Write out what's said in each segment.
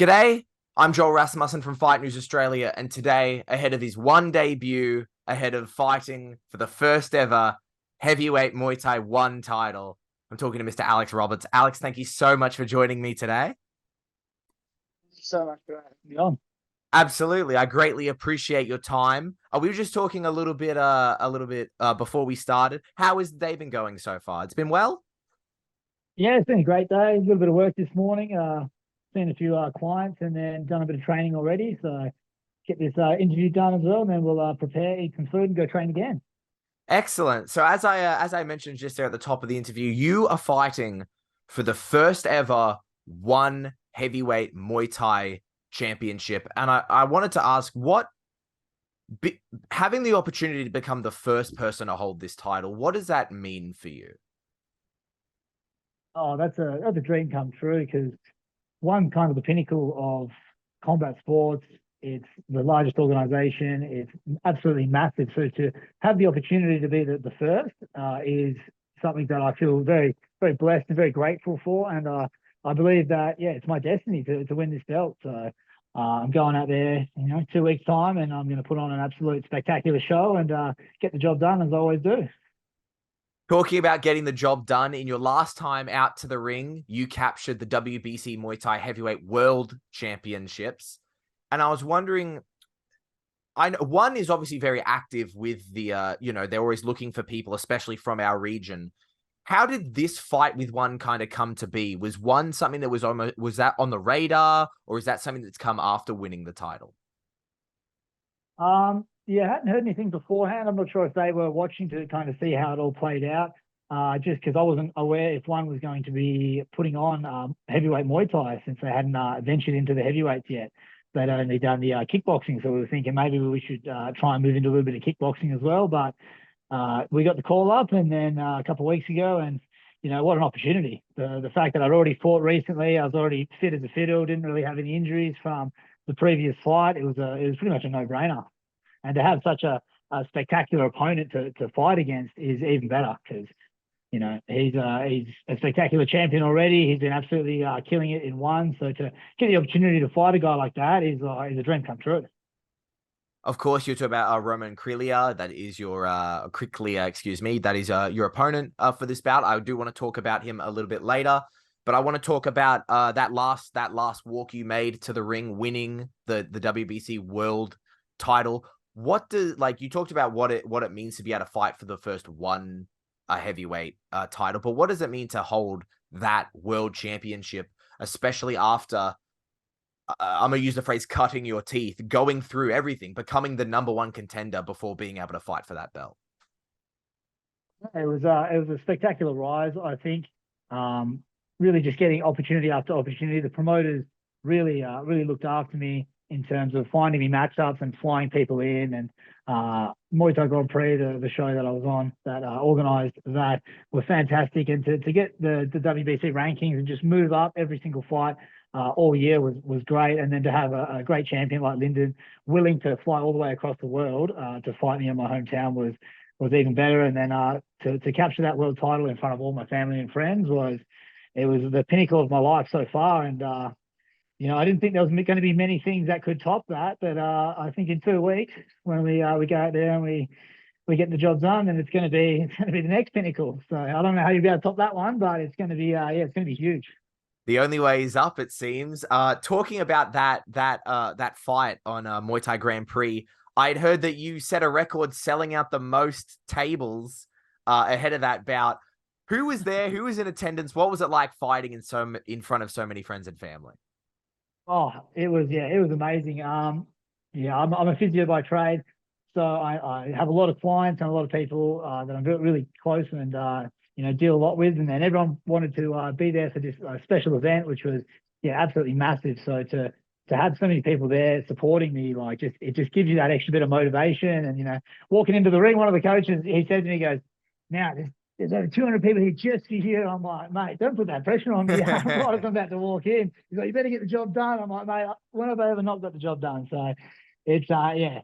G'day, I'm Joel Rasmussen from Fight News Australia, and today, ahead of his one debut, ahead of fighting for the first ever heavyweight Muay Thai one title, I'm talking to Mr. Alex Roberts. Alex, thank you so much for joining me today. Thank you so much for having me on. Absolutely, I greatly appreciate your time. We were just talking a little bit before we started. How has the day been going so far? It's been well. Yeah, it's been a great day. A little bit of work this morning. Seen a few clients and then done a bit of training already. So get this interview done as well, and then we'll prepare, eat some food, and go train again. Excellent. So as I mentioned just there at the top of the interview, you are fighting for the first ever one heavyweight Muay Thai championship, and I wanted to ask having the opportunity to become the first person to hold this title, what does that mean for you? Oh, that's a dream come true because one kind of the pinnacle of combat sports. It's the largest organization. It's absolutely massive. So to have the opportunity to be the first is something that I feel very, very blessed and very grateful for. And I believe that, yeah, it's my destiny to win this belt. So I'm going out there, 2 weeks time, and I'm going to put on an absolute spectacular show and get the job done as I always do. Talking about getting the job done, in your last time out to the ring, you captured the WBC Muay Thai Heavyweight World Championships. And I was wondering, I know one is obviously very active with they're always looking for people, especially from our region. How did this fight with one kind of come to be? Was one something that was that on the radar, or is that something that's come after winning the title? Yeah, I hadn't heard anything beforehand. I'm not sure if they were watching to kind of see how it all played out. Just because I wasn't aware if one was going to be putting on heavyweight Muay Thai since they hadn't ventured into the heavyweights yet. They'd only done the kickboxing, so we were thinking maybe we should try and move into a little bit of kickboxing as well. But we got the call up, and then a couple of weeks ago, and what an opportunity! The fact that I'd already fought recently, I was already fit as a fiddle, didn't really have any injuries from the previous fight. It was pretty much a no-brainer. And to have such a spectacular opponent to fight against is even better because, he's a spectacular champion already. He's been absolutely killing it in one. So to get the opportunity to fight a guy like that is a dream come true. Of course, you're talking about Roman Krilia. That is your Kriklia, excuse me. That is your opponent for this bout. I do want to talk about him a little bit later, but I want to talk about that last walk you made to the ring, winning the WBC World title. What does, you talked about what it means to be able to fight for the first one heavyweight title, but what does it mean to hold that world championship, especially after I'm gonna use the phrase cutting your teeth, going through everything, becoming the number one contender before being able to fight for that belt? It was a spectacular rise, I think. Really just getting opportunity after opportunity. The promoters really looked after me in terms of finding me matchups and flying people in, and Muay Thai Grand Prix, the show that I was on that organised that, was fantastic. And to get the WBC rankings and just move up every single fight all year was great. And then to have a great champion like Lyndon willing to fly all the way across the world to fight me in my hometown was even better. And then to capture that world title in front of all my family and friends was the pinnacle of my life so far. And I didn't think there was going to be many things that could top that, but I think in 2 weeks when we go out there and we get the job done, then it's going to be the next pinnacle. So I don't know how you'll be able to top that one, but it's going to be it's going to be huge. The only way is up, it seems. Talking about that fight on Muay Thai Grand Prix, I'd heard that you set a record selling out the most tables ahead of that bout. Who was there? Who was in attendance? What was it like fighting in front of so many friends and family? Oh, it was amazing. I'm a physio by trade, so I have a lot of clients and a lot of people that I'm really close and deal a lot with, and then everyone wanted to be there for this special event, which was absolutely massive. So to have so many people there supporting me, it just gives you that extra bit of motivation. And walking into the ring, one of the coaches, he said to me, he goes, "Now there's over 200 people here just for you." I'm like, "Mate, don't put that pressure on me." I'm about to walk in. He's like, "You better get the job done." I'm like, "Mate, when have I ever not got the job done?" So it's I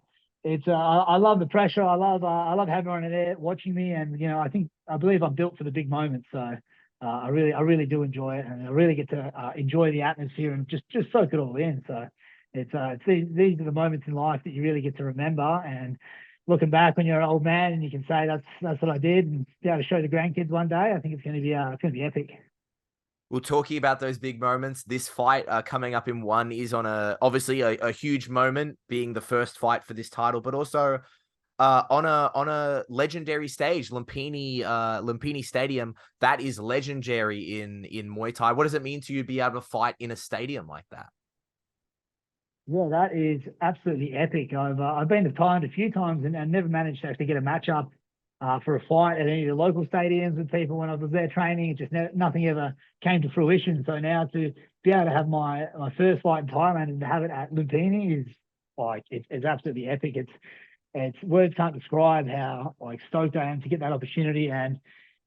love the pressure. I love having everyone in there watching me, and I believe I'm built for the big moments. So I really do enjoy it, and I really get to enjoy the atmosphere and just soak it all in. So it's these are the moments in life that you really get to remember. And looking back when you're an old man and you can say that's what I did, and be able to show the grandkids one day, I think it's going to be epic. Well, talking about those big moments, this fight coming up in one is on obviously a huge moment, being the first fight for this title, but also on a legendary stage, Lumpini Stadium. That is legendary in Muay Thai. What does it mean to you to be able to fight in a stadium like that? Yeah, that is absolutely epic. I've been to Thailand a few times and never managed to actually get a matchup for a fight at any of the local stadiums with people when I was there training. It just nothing ever came to fruition. So now to be able to have my first fight in Thailand and to have it at Lumpini is like it's absolutely epic. It's words can't describe how like stoked I am to get that opportunity. And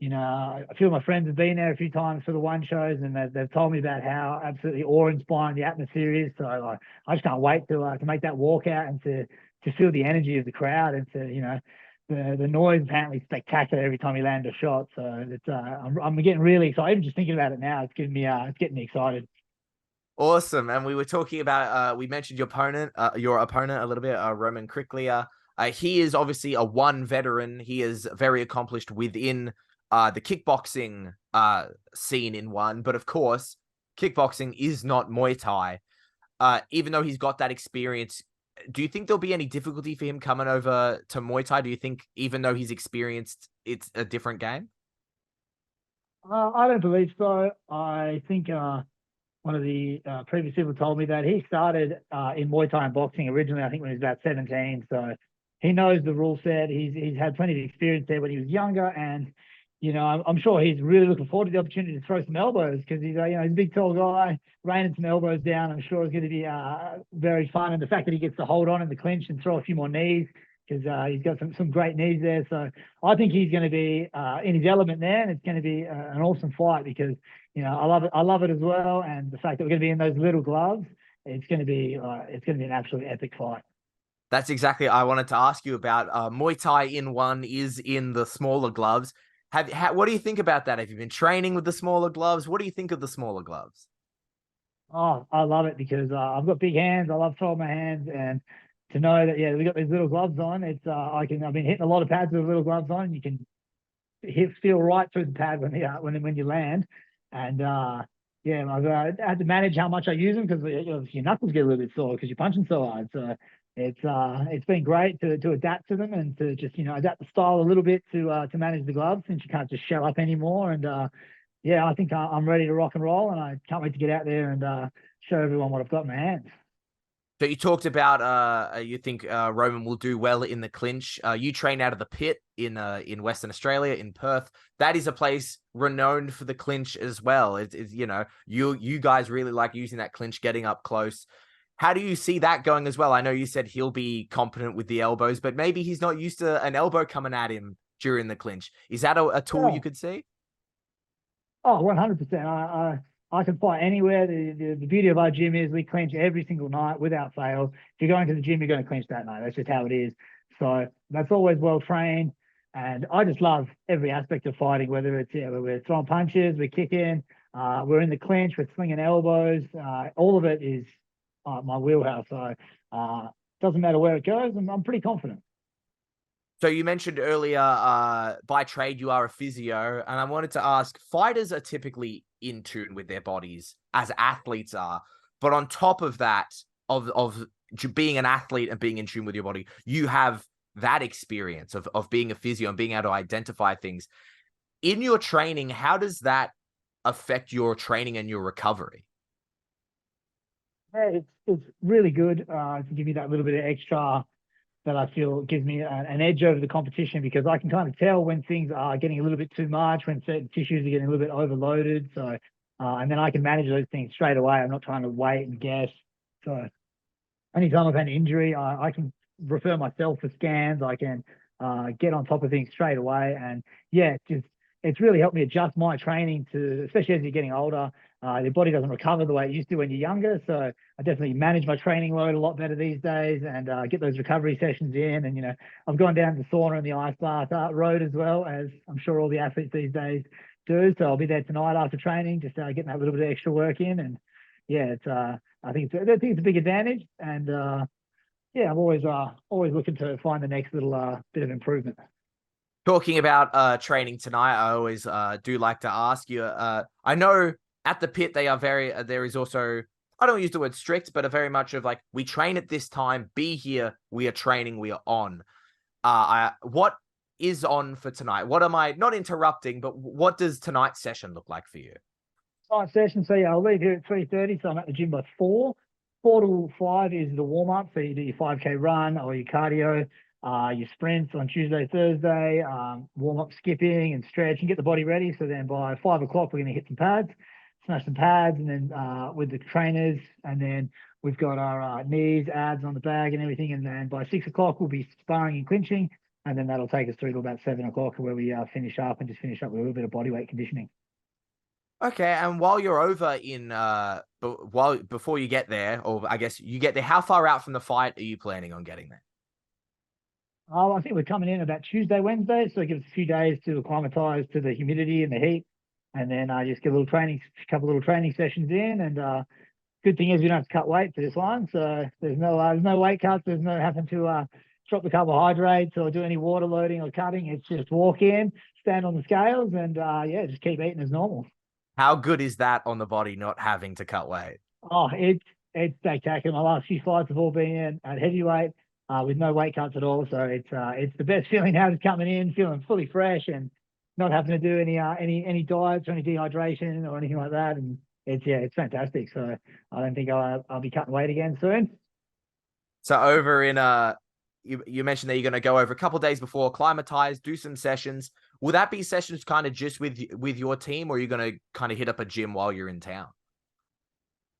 a few of my friends have been there a few times for the one shows, and they've told me about how absolutely awe-inspiring the atmosphere is. So like, I just can't wait to make that walkout and to feel the energy of the crowd and to the noise apparently spectacular every time you land a shot. So I'm getting really excited. Even just thinking about it now, it's getting me excited. Awesome. And we were talking about we mentioned your opponent a little bit, Roman Kriklia. He is obviously a one veteran. He is very accomplished within the kickboxing scene in one, but of course, kickboxing is not Muay Thai. Even though he's got that experience, do you think there'll be any difficulty for him coming over to Muay Thai? Do you think even though he's experienced, it's a different game? I don't believe so. I think one of the previous people told me that he started in Muay Thai and boxing originally, I think when he was about 17. So he knows the rule set. He's had plenty of experience there when he was younger. And, I'm sure he's really looking forward to the opportunity to throw some elbows because he's a big, tall guy, raining some elbows down. I'm sure it's going to be very fun. And the fact that he gets to hold on in the clinch and throw a few more knees because he's got some great knees there. So I think he's going to be in his element there, and it's going to be an awesome fight because I love it. I love it as well, and the fact that we're going to be in those little gloves, it's going to be an absolutely epic fight. That's exactly I wanted to ask you about. Muay Thai in one is in the smaller gloves. What do you think about that? Have you been training with the smaller gloves? What do you think of the smaller gloves? Oh, I love it because I've got big hands. I love throwing my hands, and to know that we got these little gloves on, I've been hitting a lot of pads with little gloves on. And you can feel right through the pad when you land, and I've had to manage how much I use them because your knuckles get a little bit sore because you're punching so hard. So it's been great to adapt to them and to just adapt the style a little bit to manage the gloves since you can't just show up anymore. And I think I'm ready to rock and roll, and I can't wait to get out there and show everyone what I've got in my hands. So you talked about you think Roman will do well in the clinch. You train out of the pit in Western Australia in Perth. That is a place renowned for the clinch as well. It's you guys really like using that clinch, getting up close. How do you see that going as well? I know you said he'll be competent with the elbows, but maybe he's not used to an elbow coming at him during the clinch. Is that a tool you Yeah. could see? Oh, 100%. I can fight anywhere. The beauty of our gym is we clinch every single night without fail. If you're going to the gym, you're going to clinch that night. That's just how it is. So that's always well trained. And I just love every aspect of fighting, whether it's we're throwing punches, we're kicking, we're in the clinch, we're slinging elbows. All of it is my wheelhouse. So doesn't matter where it goes. I'm pretty confident. So you mentioned earlier, by trade, you are a physio, and I wanted to ask, fighters are typically in tune with their bodies as athletes are, but on top of that, of being an athlete and being in tune with your body, you have that experience of being a physio and being able to identify things. In your training, how does that affect your training and your recovery? Yeah, it's really good to give me that little bit of extra that I feel gives me an edge over the competition because I can kind of tell when things are getting a little bit too much, when certain tissues are getting a little bit overloaded. So, and then I can manage those things straight away. I'm not trying to wait and guess. So, anytime I've had an injury, I can refer myself for scans. I can get on top of things straight away. And yeah, it's really helped me adjust my training to, especially as you're getting older. Your body doesn't recover the way it used to when you're younger. So I definitely manage my training load a lot better these days and get those recovery sessions in. And, I've gone down the sauna and the ice bath road as well, as I'm sure all the athletes these days do. So I'll be there tonight after training, just getting that little bit of extra work in. And yeah, I think it's a big advantage. And yeah, I'm always looking to find the next little bit of improvement. Talking about training tonight, I always do like to ask you. I know at the pit they are very. There is also, I don't use the word strict, but a very much of like, we train at this time. Be here. We are training. We are on. What is on for tonight? What am I not interrupting? But what does tonight's session look like for you? Night session. So yeah, I'll leave here at 3:30. So I'm at the gym by 4. 4 to 5 is the warm up. So you do your 5K run or your cardio, your sprints on Tuesday, Thursday, warm up skipping and stretch and get the body ready. So then by 5 o'clock, we're going to hit some pads, smash some pads, and then with the trainers, and then we've got our knees, abs on the bag and everything. And then by 6 o'clock, we'll be sparring and clinching. And then that'll take us through to about 7 o'clock where we finish up and just finish up with a little bit of body weight conditioning. Okay, and while you're over in before you get there, or I guess you get there, how far out from the fight are you planning on getting there? Oh, I think we're coming in about Tuesday, Wednesday, so it gives us a few days to acclimatise to the humidity and the heat, and then just get a couple little training sessions in. And good thing is we don't have to cut weight for this one, so there's no weight cuts, there's no having to drop the carbohydrates or do any water loading or cutting. It's just walk in, stand on the scales, and yeah, just keep eating as normal. How good is that on the body not having to cut weight? Oh, it's spectacular. My last few fights have all been in at heavyweight with no weight cuts at all. So it's the best feeling now just coming in, feeling fully fresh and not having to do any diets or any dehydration or anything like that. And it's fantastic. So I don't think I'll be cutting weight again soon. So over in you mentioned that you're going to go over a couple of days before, acclimatize, do some sessions. Will that be sessions kind of just with your team, or are you going to kind of hit up a gym while you're in town?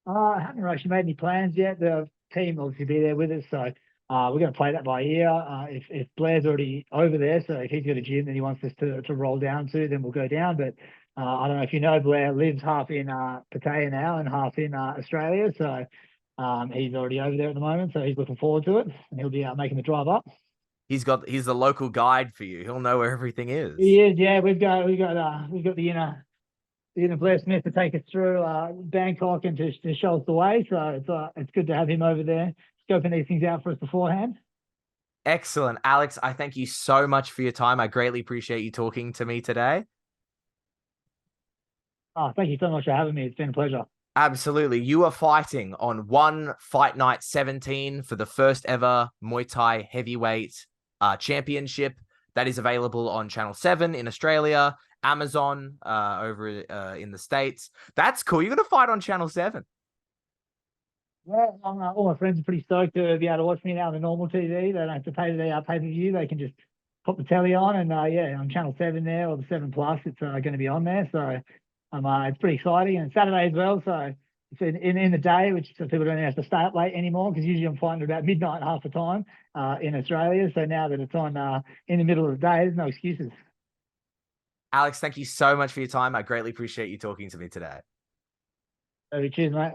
I haven't actually made any plans yet. The team will obviously be there with us, so we're going to play that by ear. If Blair's already over there, so if he's got a gym that he wants us to roll down to, then we'll go down. But I don't know if you know, Blair lives half in Pattaya now and half in Australia, so he's already over there at the moment. So he's looking forward to it, and he'll be making the drive up. He's the local guide for you. He'll know where everything is. He is, yeah. We've got the inner Blair Smith to take us through Bangkok and to show us the way. So it's good to have him over there scoping these things out for us beforehand. Excellent. Alex, I thank you so much for your time. I greatly appreciate you talking to me today. Oh, thank you so much for having me. It's been a pleasure. Absolutely. You are fighting on One Fight Night 17 for the first ever Muay Thai heavyweight championship. That is available on Channel 7 in Australia, Amazon over in the States. That's cool. You're going to fight on Channel 7. Yeah, all my friends are pretty stoked to be able to watch me now on the normal TV. They don't have to pay the pay-per-view. They can just pop the telly on and yeah, on Channel 7 there or the 7 Plus, it's going to be on there. So it's pretty exciting. And Saturday as well. So it's in the day, which so people don't have to stay up late anymore, because usually I'm fighting at about midnight half the time in Australia. So now that it's on in the middle of the day, there's no excuses. Alex, thank you so much for your time. I greatly appreciate you talking to me today. So cheers, mate.